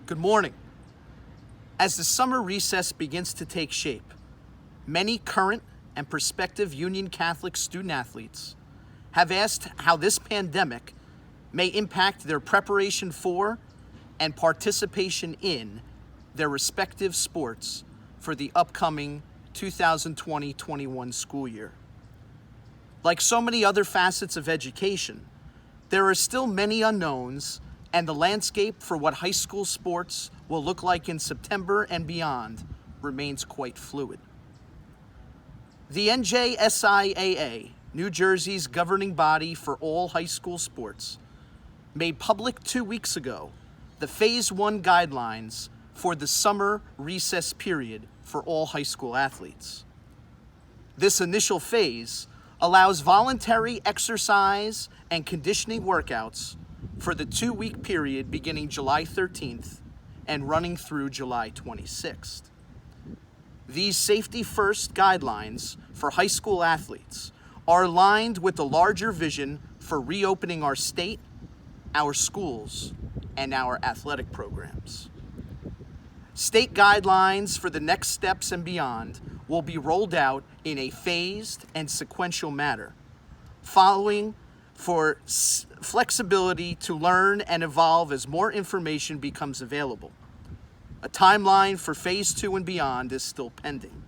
Good morning. As the summer recess begins to take shape, many current and prospective Union Catholic student-athletes have asked how this pandemic may impact their preparation for and participation in their respective sports for the upcoming 2020-21 school year. Like so many other facets of education, there are still many unknowns, and the landscape for what high school sports will look like in September and beyond remains quite fluid. The NJSIAA, New Jersey's governing body for all high school sports, made public 2 weeks ago the Phase 1 guidelines for the summer recess period for all high school athletes. This initial phase allows voluntary exercise and conditioning workouts for the 2-week period beginning July 13th and running through July 26th. These safety-first guidelines for high school athletes are aligned with the larger vision for reopening our state, our schools, and our athletic programs. State guidelines for the next steps and beyond will be rolled out in a phased and sequential manner, following for flexibility to learn and evolve as more information becomes available. A timeline for Phase 2 and beyond is still pending.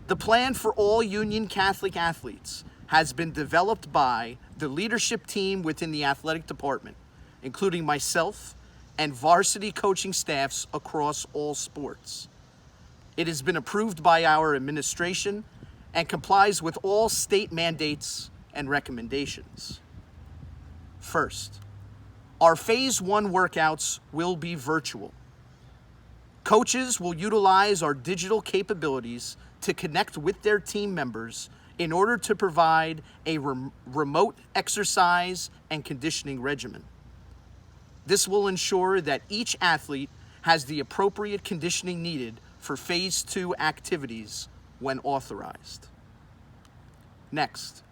The plan for all Union Catholic athletes has been developed by the leadership team within the athletic department, including myself and varsity coaching staffs across all sports. It has been approved by our administration and complies with all state mandates and recommendations. First, our Phase 1 workouts will be virtual. Coaches will utilize our digital capabilities to connect with their team members in order to provide a remote exercise and conditioning regimen. This will ensure that each athlete has the appropriate conditioning needed for Phase 2 activities when authorized. Next,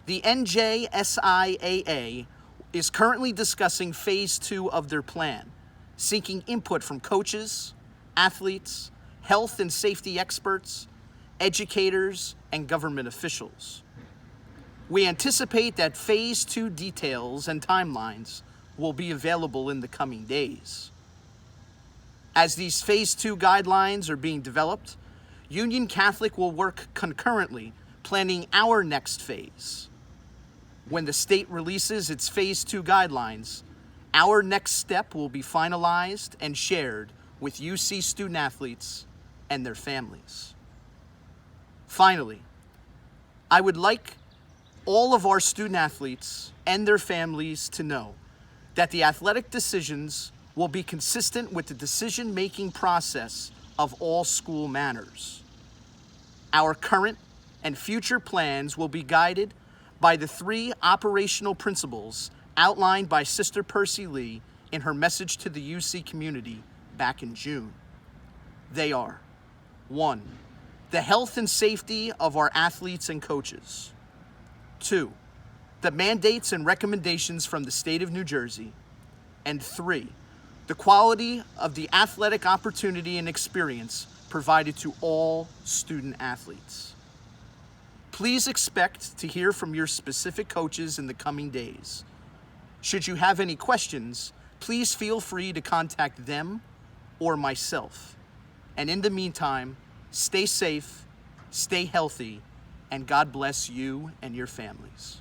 the NJSIAA is currently discussing Phase 2 of their plan, seeking input from coaches, athletes, health and safety experts, educators, and government officials. We anticipate that Phase 2 details and timelines will be available in the coming days. As these Phase 2 guidelines are being developed, Union Catholic will work concurrently planning our next phase. When the state releases its Phase 2 guidelines, our next step will be finalized and shared with UC student athletes and their families. Finally, I would like all of our student athletes and their families to know that the athletic decisions will be consistent with the decision-making process of all school matters. Our current and future plans will be guided by the 3 operational principles outlined by Sister Percy Lee in her message to the UC community back in June. They are: 1, the health and safety of our athletes and coaches; 2, the mandates and recommendations from the state of New Jersey; and 3, the quality of the athletic opportunity and experience provided to all student athletes. Please expect to hear from your specific coaches in the coming days. Should you have any questions, please feel free to contact them or myself. And in the meantime, stay safe, stay healthy, and God bless you and your families.